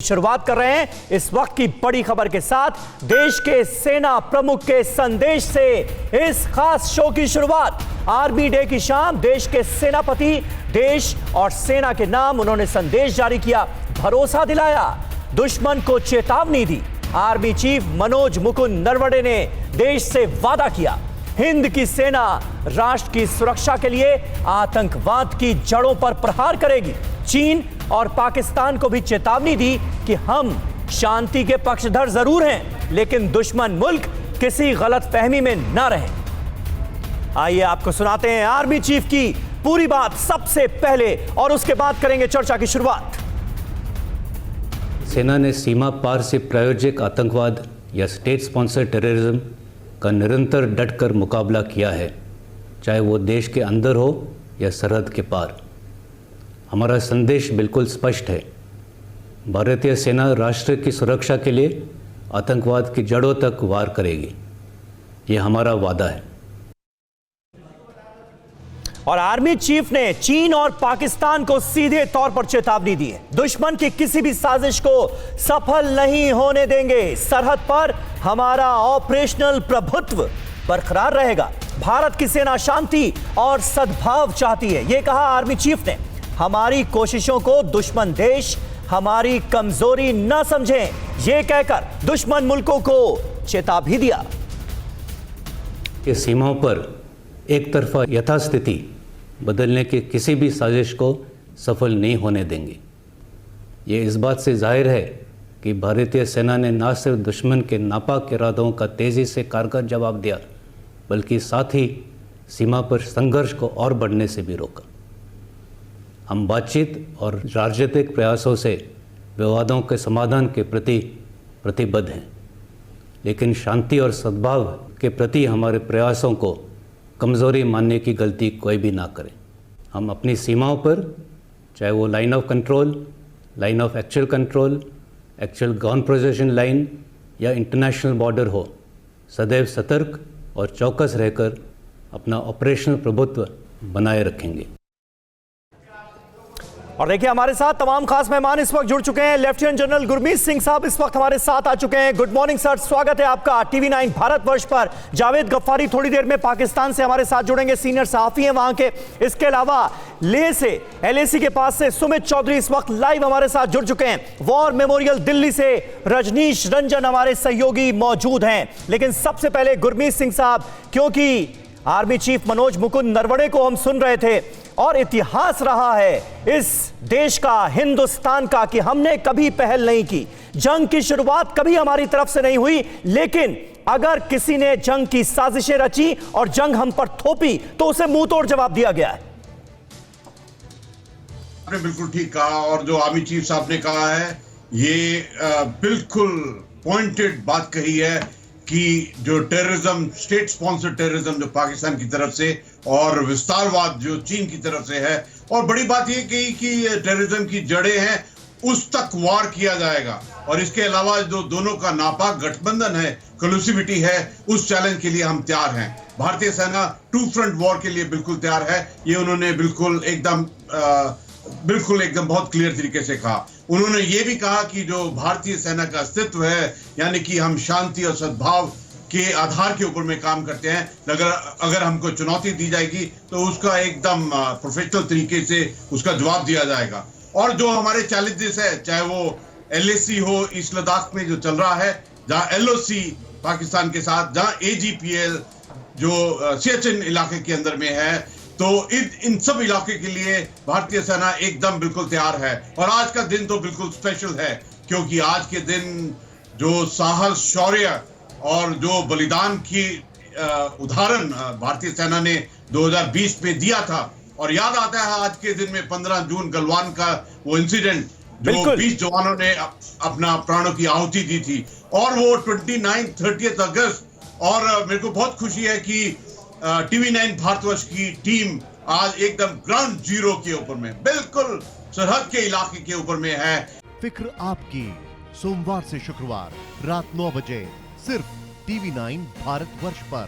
शुरुआत कर रहे हैं इस वक्त की बड़ी खबर के साथ। देश के सेना प्रमुख के संदेश से इस खास शो की शुरुआत। आर्मी डे की शाम देश के सेनापति देश और सेना के नाम उन्होंने संदेश जारी किया, भरोसा दिलाया, दुश्मन को चेतावनी दी। आर्मी चीफ मनोज मुकुंद नरवणे ने देश से वादा किया, हिंद की सेना राष्ट्र की सुरक्षा के लिए आतंकवाद की जड़ों पर प्रहार करेगी। चीन और पाकिस्तान को भी चेतावनी दी कि हम शांति के पक्षधर जरूर हैं, लेकिन दुश्मन मुल्क किसी गलतफहमी में न रहे। आइए आपको सुनाते हैं आर्मी चीफ की पूरी बात सबसे पहले और उसके बाद करेंगे चर्चा की शुरुआत। सेना ने सीमा पार से प्रायोजिक आतंकवाद या स्टेट स्पॉन्सर टेररिज्म का निरंतर डटकर मुकाबला किया है, चाहे वो देश के अंदर हो या सरहद के पार। हमारा संदेश बिल्कुल स्पष्ट है, भारतीय सेना राष्ट्र की सुरक्षा के लिए आतंकवाद की जड़ों तक वार करेगी, ये हमारा वादा है। और आर्मी चीफ ने चीन और पाकिस्तान को सीधे तौर पर चेतावनी दी है, दुश्मन की किसी भी साजिश को सफल नहीं होने देंगे। सरहद पर हमारा ऑपरेशनल प्रभुत्व बरकरार रहेगा। भारत की सेना शांति और सद्भाव चाहती है, यह कहा आर्मी चीफ ने। हमारी कोशिशों को दुश्मन देश हमारी कमजोरी न समझें, यह कहकर दुश्मन मुल्कों को चेता भी दिया। ये सीमाओं पर एक तरफा यथास्थिति बदलने की किसी भी साजिश को सफल नहीं होने देंगे। ये इस बात से जाहिर है कि भारतीय सेना ने न सिर्फ दुश्मन के नापाक इरादों का तेज़ी से कारगर जवाब दिया, बल्कि साथ ही सीमा पर संघर्ष को और बढ़ने से भी रोका। हम बातचीत और राजनीतिक प्रयासों से विवादों के समाधान के प्रति प्रतिबद्ध हैं, लेकिन शांति और सद्भाव के प्रति हमारे प्रयासों को कमज़ोरी मानने की गलती कोई भी ना करे। हम अपनी सीमाओं पर, चाहे वो line of control, line of actual control, actual ground position line या इंटरनेशनल बॉर्डर हो, सदैव सतर्क और चौकस रहकर अपना ऑपरेशनल प्रभुत्व बनाए रखेंगे। और देखिए हमारे साथ तमाम खास मेहमान इस वक्त जुड़ चुके हैं। लेफ्टिनेंट जनरल गुरमीत सिंह साहब इस वक्त हमारे साथ आ चुके हैं। गुड मॉर्निंग सर, स्वागत है आपका टीवी 9 भारतवर्ष पर। जावेद गफ्फारी थोड़ी देर में पाकिस्तान से हमारे साथ जुड़ेंगे, सीनियर सहाफी हैं वहां के। इसके अलावा लेह से LAC के पास से सुमित चौधरी इस वक्त लाइव हमारे साथ जुड़ चुके हैं। वॉर मेमोरियल दिल्ली से रजनीश रंजन हमारे सहयोगी मौजूद हैं। लेकिन सबसे पहले गुरमीत सिंह साहब, क्योंकि आर्मी चीफ मनोज मुकुंद नरवणे को हम सुन रहे थे और इतिहास रहा है इस देश का, हिंदुस्तान का, कि हमने कभी पहल नहीं की, जंग की शुरुआत कभी हमारी तरफ से नहीं हुई, लेकिन अगर किसी ने जंग की साजिशें रची और जंग हम पर थोपी तो उसे मुंह तोड़ जवाब दिया गया है। आपने बिल्कुल ठीक कहा, और जो आर्मी चीफ साहब ने कहा है ये बिल्कुल पॉइंटेड बात कही है कि जो टेररिज्म, स्टेट स्पॉन्सर्ड टेररिज्म जो पाकिस्तान की तरफ से और विस्तारवाद जो चीन की तरफ से है, और बड़ी बात ये कही कि टेररिज्म की जड़ें हैं, उस तक वार किया जाएगा। और इसके अलावा जो दोनों का नापाक गठबंधन है, कलूसिविटी है, उस चैलेंज के लिए हम तैयार हैं। भारतीय सेना टू फ्रंट वॉर के लिए बिल्कुल तैयार है, ये उन्होंने बिल्कुल एकदम बहुत क्लियर तरीके से कहा। उन्होंने ये भी कहा कि जो भारतीय सेना का अस्तित्व है, यानी कि हम शांति और सद्भाव के आधार के ऊपर में काम करते हैं, अगर हमको चुनौती दी जाएगी तो उसका एकदम प्रोफेशनल तरीके से उसका जवाब दिया जाएगा। और जो हमारे चैलेंजेस है, चाहे वो LAC हो ईस्ट लद्दाख में जो चल रहा है, जहां LOC पाकिस्तान के साथ, जहां AGPL जो सियाचिन इलाके के अंदर में है, तो इन सब इलाके के लिए भारतीय सेना एकदम बिल्कुल तैयार है। और आज का दिन तो बिल्कुल स्पेशल है, क्योंकि आज के दिन जो साहस, शौर्य और जो बलिदान की उदाहरण भारतीय सेना ने 2020 में दिया था, और याद आता है आज के दिन में 15 जून गलवान का वो इंसिडेंट, जो 20 जवानों ने अपना प्राणों की आहुति दी थी, और वो 29-30 अगस्त। और मेरे को बहुत खुशी है कि टीवी 9 भारतवर्ष की टीम आज एकदम ग्राउंड जीरो के ऊपर में, बिल्कुल सरहद के इलाके के ऊपर में है। फिक्र आपकी, सोमवार से शुक्रवार रात 9 बजे सिर्फ टीवी 9 भारतवर्ष पर।